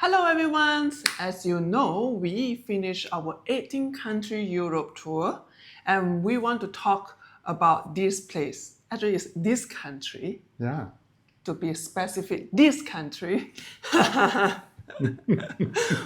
Hello everyone! As you know, we finished our 18-country Europe tour and we want to talk about this place. Actually, it's this country. Yeah. To be specific, this country.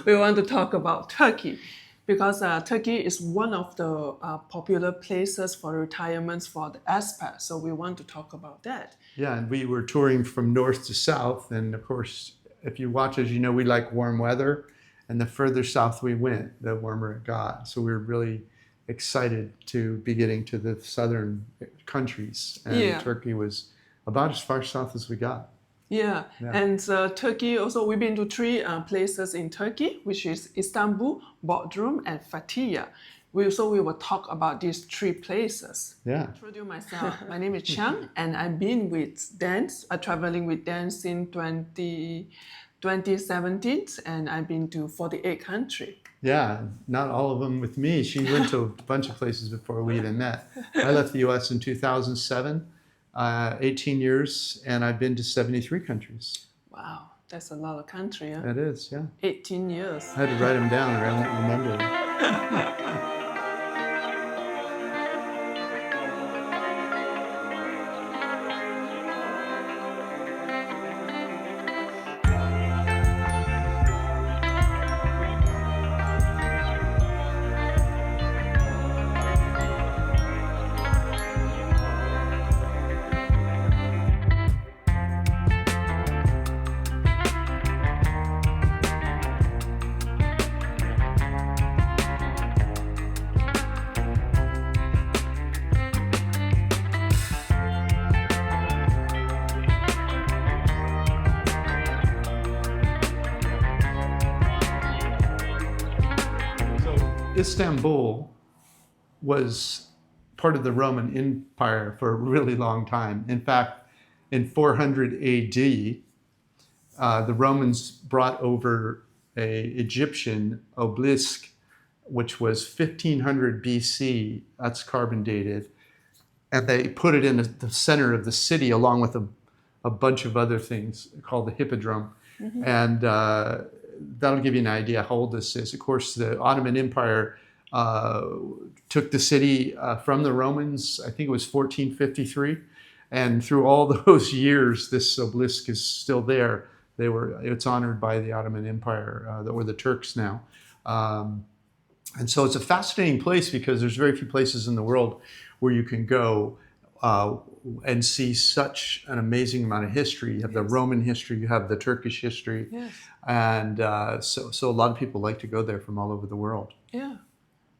We want to talk about Turkey because Turkey is one of the popular places for retirements for the expats. So we want to talk about that. Yeah, and we were touring from north to south. And of course, if you watch us, you know we like warm weather. And the further south we went, the warmer it got. So we were really excited to be getting to the southern countries. And Turkey was about as far south as we got. Yeah. And Turkey also, we've been to three places in Turkey, which is Istanbul, Bodrum, and Fethiye. We will talk about these three places. Yeah. Introduce myself. My name is Chang, and I've been with Dan, traveling with Dan since 2017, and I've been to 48 countries. Yeah, not all of them with me. She went to a bunch of places before we even met. I left the U.S. in 2007, 18 years, and I've been to 73 countries. Wow, that's a lot of countries. Huh? It is, yeah. 18 years. I had to write them down or I won't remember them. Istanbul was part of the Roman Empire for a really long time. In fact, in 400 AD, the Romans brought over an Egyptian obelisk, which was 1500 BC, that's carbon dated, and they put it in the center of the city along with a bunch of other things called the Hippodrome. Mm-hmm. And that'll give you an idea how old this is. Of course, the Ottoman Empire took the city from the Romans, I think it was 1453. And through all those years, this obelisk is still there. It's honored by the Ottoman Empire, or the Turks now. And so it's a fascinating place because there's very few places in the world where you can go and see such an amazing amount of history. You have the Roman history, you have the Turkish history, and so a lot of people like to go there from all over the world. Yeah,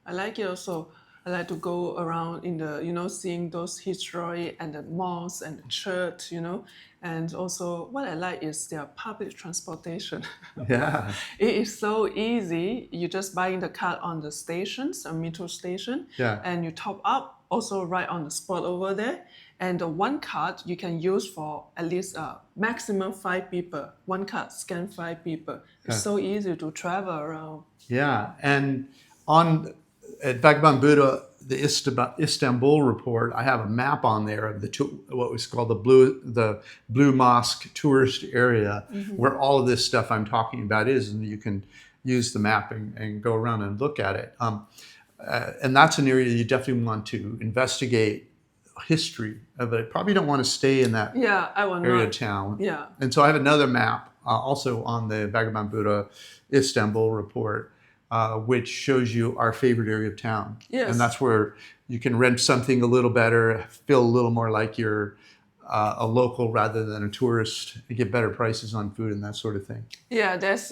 I like it also. I like to go around in the, seeing those history and the malls and the church, and also what I like is their public transportation. Yeah. It is so easy. You just buy in the card on the stations, a metro station, and you top up also right on the spot over there. And the one card you can use for at least maximum 5 people. One card, scan 5 people. It's so easy to travel around. Yeah, and at Vagabond, the Istanbul report, I have a map on there of what was called the Blue Mosque tourist area, where all of this stuff I'm talking about is, and you can use the map and go around and look at it. And that's an area you definitely want to investigate history of it. Probably don't want to stay in that area of town. Yeah. And so I have another map also on the Vagabond Istanbul report, which shows you our favorite area of town. Yes. And that's where you can rent something a little better, feel a little more like you're a local rather than a tourist, and get better prices on food and that sort of thing. Yeah, it's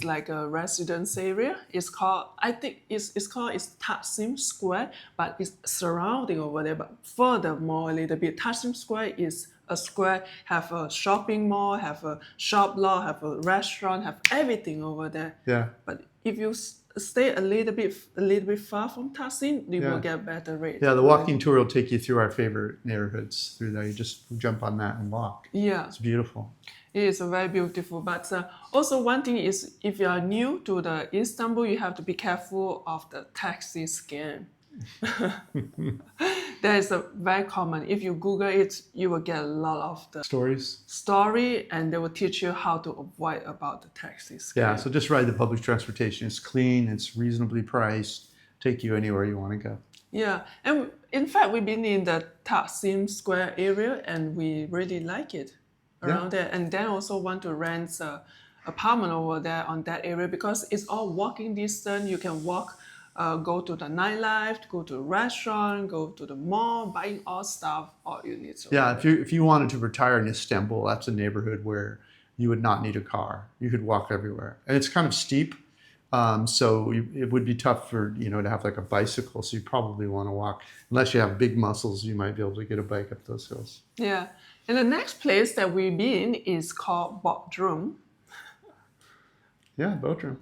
like a residence area. It's called Taksim Square, but it's surrounding over there. But furthermore, a little bit, Taksim Square is a square, have a shopping mall, have a shop lot, have a restaurant, have everything over there. Yeah. But if you stay a little bit far from Taksim, you will get better rate. Yeah, the walking tour will take you through our favorite neighborhoods through there. You just jump on that and walk. Yeah. It's beautiful. It is very beautiful. But also one thing is, if you are new to the Istanbul, you have to be careful of the taxi scam. That is a very common. If you Google it, you will get a lot of the story, and they will teach you how to avoid about the taxis. Yeah, so just ride the public transportation. It's clean, it's reasonably priced, take you anywhere you want to go. Yeah, and in fact, we've been in the Taksim Square area, and we really like it around there. And then also want to rent an apartment over there on that area because it's all walking distance. You can walk. Go to the nightlife, go to a restaurant, go to the mall, buying all stuff, all you need. Yeah, if you wanted to retire in Istanbul, that's a neighborhood where you would not need a car. You could walk everywhere. And it's kind of steep, so it would be tough for, to have like a bicycle, so you probably want to walk. Unless you have big muscles, you might be able to get a bike up those hills. Yeah, and the next place that we've been is called Bodrum. Yeah, Bodrum.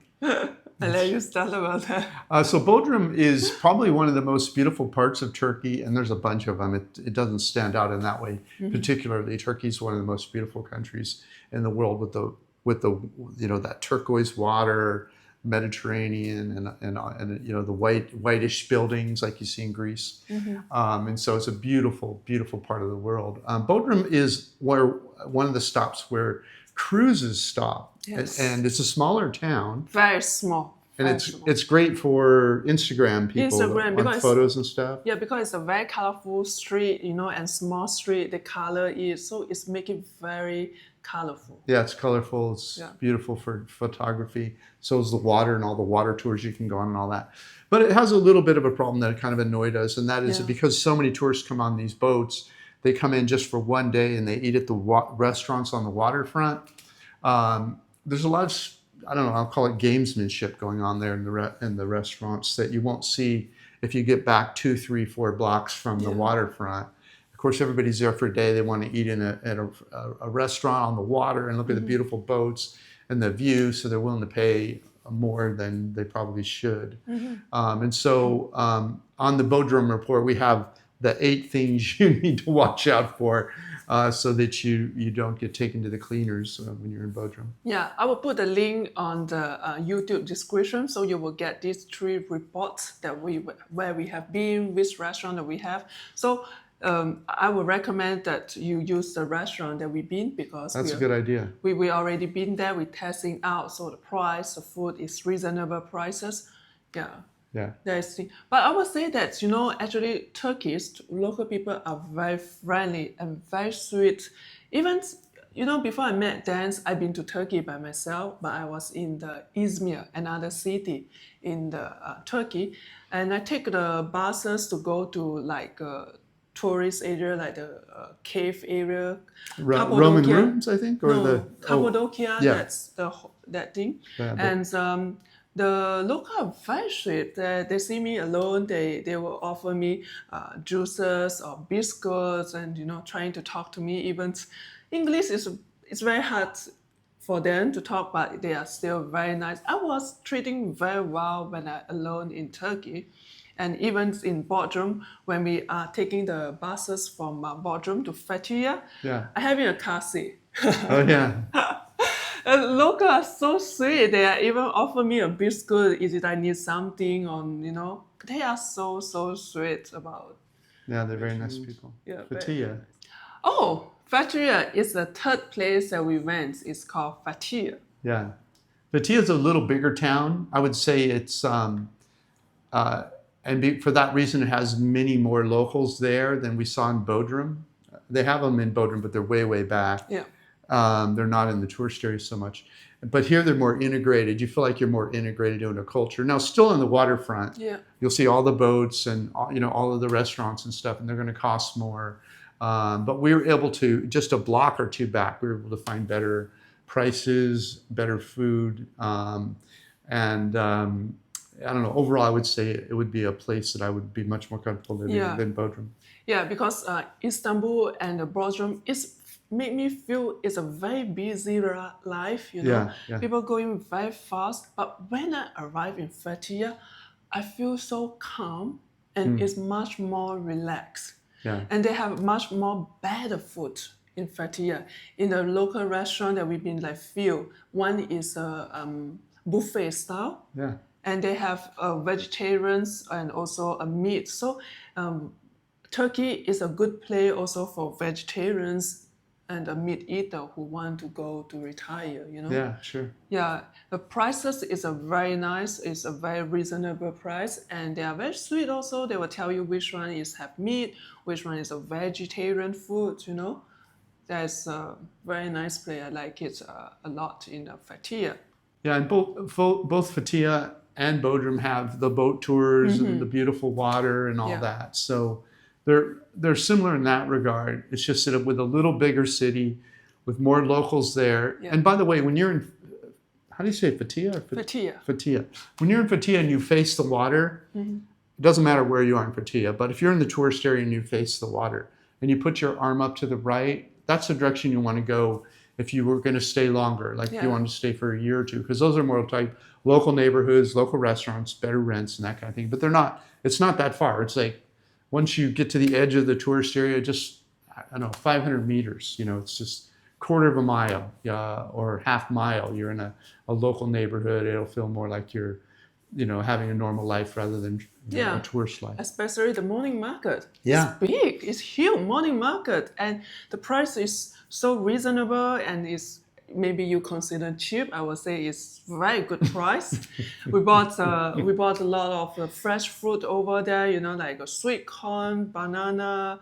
I'll let you start about that. So Bodrum is probably one of the most beautiful parts of Turkey, and there's a bunch of them. It doesn't stand out in that way. Particularly, Turkey is one of the most beautiful countries in the world with the that turquoise water, Mediterranean, and the whitish buildings like you see in Greece. And so it's a beautiful, beautiful part of the world. Bodrum is one of the stops where cruises stop. Yes. And it's a smaller town. Very small. And it's great for Instagram people on photos and stuff. Yeah, because it's a very colorful street, and small street. The color is it's making very colorful. Yeah, it's colorful. It's beautiful for photography. So is the water and all the water tours you can go on and all that. But it has a little bit of a problem that kind of annoyed us, and that is because so many tourists come on these boats, they come in just for one day and they eat at the restaurants on the waterfront. There's a lot of, I don't know, I'll call it gamesmanship going on there in the restaurants that you won't see if you get back 2, 3, 4 blocks from the waterfront. Of course, everybody's there for a day. They want to eat at a restaurant on the water and look at the beautiful boats and the view, so they're willing to pay more than they probably should. And so on the Bodrum report, we have the 8 things you need to watch out for so that you don't get taken to the cleaners when you're in Bodrum. Yeah, I will put a link on the YouTube description, so you will get these 3 reports that where we have been, which restaurant that we have. So I would recommend that you use the restaurant that we've been, because that's a good idea. We already been there, we're testing out, so the price, the food is reasonable prices. Yeah. But I would say that, actually Turkish local people are very friendly and very sweet. Even, before I met Dan, I've been to Turkey by myself, but I was in the Izmir, another city in the Turkey, and I take the buses to go to like tourist area, like the cave area, Roman ruins, I think, or Cappadocia. That's that thing, and. The local are very sweet. They see me alone. They will offer me juices or biscuits, and trying to talk to me. Even English it's very hard for them to talk, but they are still very nice. I was treating very well when I alone in Turkey, and even in Bodrum when we are taking the buses from Bodrum to Fethiye. I having a car seat. Oh yeah. Local are so sweet. They are even offer me a biscuit if I need something They are so sweet about. Yeah, they're very nice people. Yeah. Fethiye. Oh, Fethiye is the 3rd place that we went. It's called Fethiye. Yeah. Fethiye is a little bigger town. I would say it's for that reason it has many more locals there than we saw in Bodrum. They have them in Bodrum, but they're way back. Yeah. They're not in the tourist area so much. But here they're more integrated. You feel like you're more integrated into a culture. Now, still on the waterfront, you'll see all the boats and all of the restaurants and stuff, and they're going to cost more. But we were able to, just a block or 2 back, we were able to find better prices, better food. I don't know, overall, I would say it would be a place that I would be much more comfortable living than Bodrum. Yeah, because Istanbul and Bodrum make me feel it's a very busy life, People going very fast. But when I arrive in Fethiye, I feel so calm and it's much more relaxed. And they have much more better food in Fethiye. In the local restaurant that we've been few, one is a buffet style. and they have vegetarians and also a meat. So Turkey is a good place also for vegetarians and a meat eater who want to go to retire, you know? Yeah, sure. Yeah, the prices is a very nice, it's a very reasonable price, and they are very sweet also. They will tell you which one is have meat, which one is a vegetarian food, you know? That's a very nice place. I like it a lot in Fethiye. Yeah, and both Fethiye and Bodrum have the boat tours and the beautiful water and all that. So they're similar in that regard. It's just that with a little bigger city, with more locals there. Yeah. And by the way, when you're in, how do you say it, Fethiye? Fethiye. Fethiye. When you're in Fethiye and you face the water, it doesn't matter where you are in Fethiye, but if you're in the tourist area and you face the water and you put your arm up to the right, that's the direction you want to go if you were going to stay longer, like if you wanted to stay for a year or two, because those are more like local neighborhoods, local restaurants, better rents and that kind of thing. But it's not that far. It's like, once you get to the edge of the tourist area, just, I don't know, 500 meters, you know, it's just quarter of a mile or half mile. You're in a local neighborhood. It'll feel more like you're, you know, having a normal life rather than a tourist life. Especially the morning market. Yeah. It's big, it's huge morning market. And the price is so reasonable and is maybe you consider cheap. I would say it's very good price. we bought a lot of fresh fruit over there, you know, like a sweet corn, banana,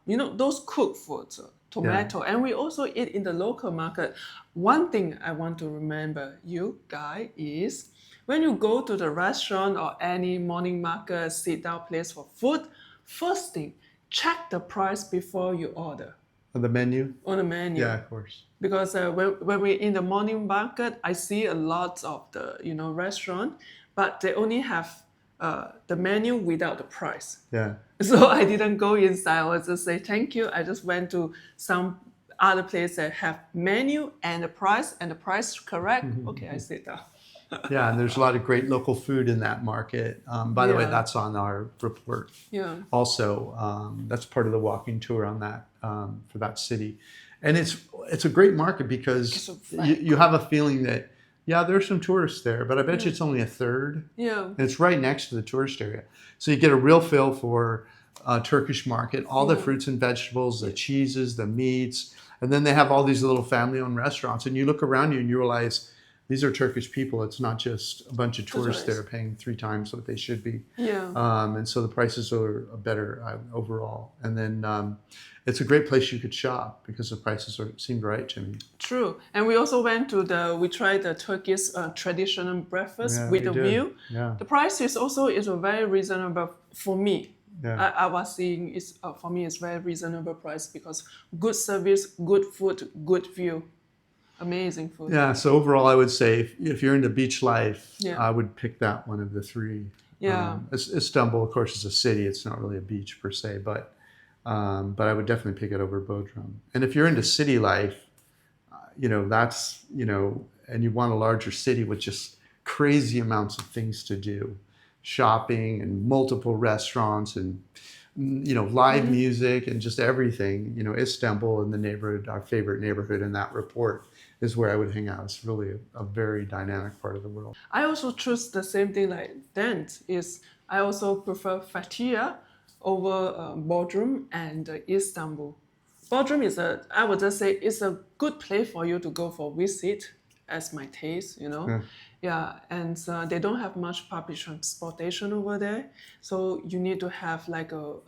you know, those cooked foods, tomato. And we also eat in the local market. One thing I want to remember you guys is when you go to the restaurant or any morning market, sit down place for food, first thing, check the price before you order. On the menu? On the menu. Yeah, of course. Because when we're in the morning market, I see a lot of the, you know, restaurant, but they only have the menu without the price. Yeah. So I didn't go inside. I was just say thank you. I just went to some other place that have menu and the price correct. Okay, I sit down. Yeah, and there's a lot of great local food in that market. By the way, that's on our report. Yeah. Also, that's part of the walking tour on that for that city, and it's a great market because you have a feeling that there's some tourists there, but I bet you it's only a third. Yeah. And it's right next to the tourist area, so you get a real feel for Turkish market. All the fruits and vegetables, the cheeses, the meats, and then they have all these little family-owned restaurants, and you look around you and you realize. These are Turkish people. It's not just a bunch of tourists there paying 3 times what they should be. Yeah. And so the prices are better overall. And then it's a great place you could shop because the prices seemed right to me. True. And we also went to we tried the Turkish traditional breakfast with the view. Yeah. The price is a very reasonable for me. Yeah. I was seeing for me it's very reasonable price because good service, good food, good view. Amazing food. Yeah, so overall I would say if you're into beach life, I would pick that one of the 3. Yeah. Istanbul, of course, is a city. It's not really a beach per se, but I would definitely pick it over Bodrum. And if you're into city life, you know, that's, you know, and you want a larger city with just crazy amounts of things to do, shopping and multiple restaurants and, you know, live music and just everything, you know, Istanbul in the neighborhood, our favorite neighborhood in that report is where I would hang out. It's really a very dynamic part of the world. I also choose the same thing like Dent I also prefer Fethiye over Bodrum and Istanbul. Bodrum I would just say it's a good place for you to go for visit as my taste, you know. Yeah, and they don't have much public transportation over there, so you need to have like a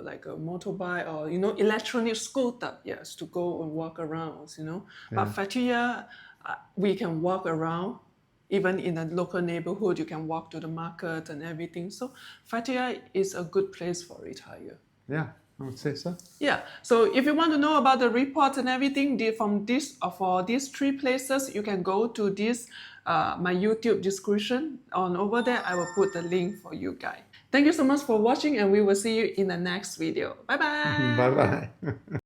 motorbike or, you know, electronic scooter, to go and walk around, you know. Yeah. But Fethiye, we can walk around, even in a local neighborhood. You can walk to the market and everything. So Fethiye is a good place for retire. Yeah. I would say so. Yeah. So if you want to know about the report and everything for these 3 places, you can go to this my YouTube description on over there. I will put the link for you guys. Thank you so much for watching, and we will see you in the next video. Bye bye. Bye bye.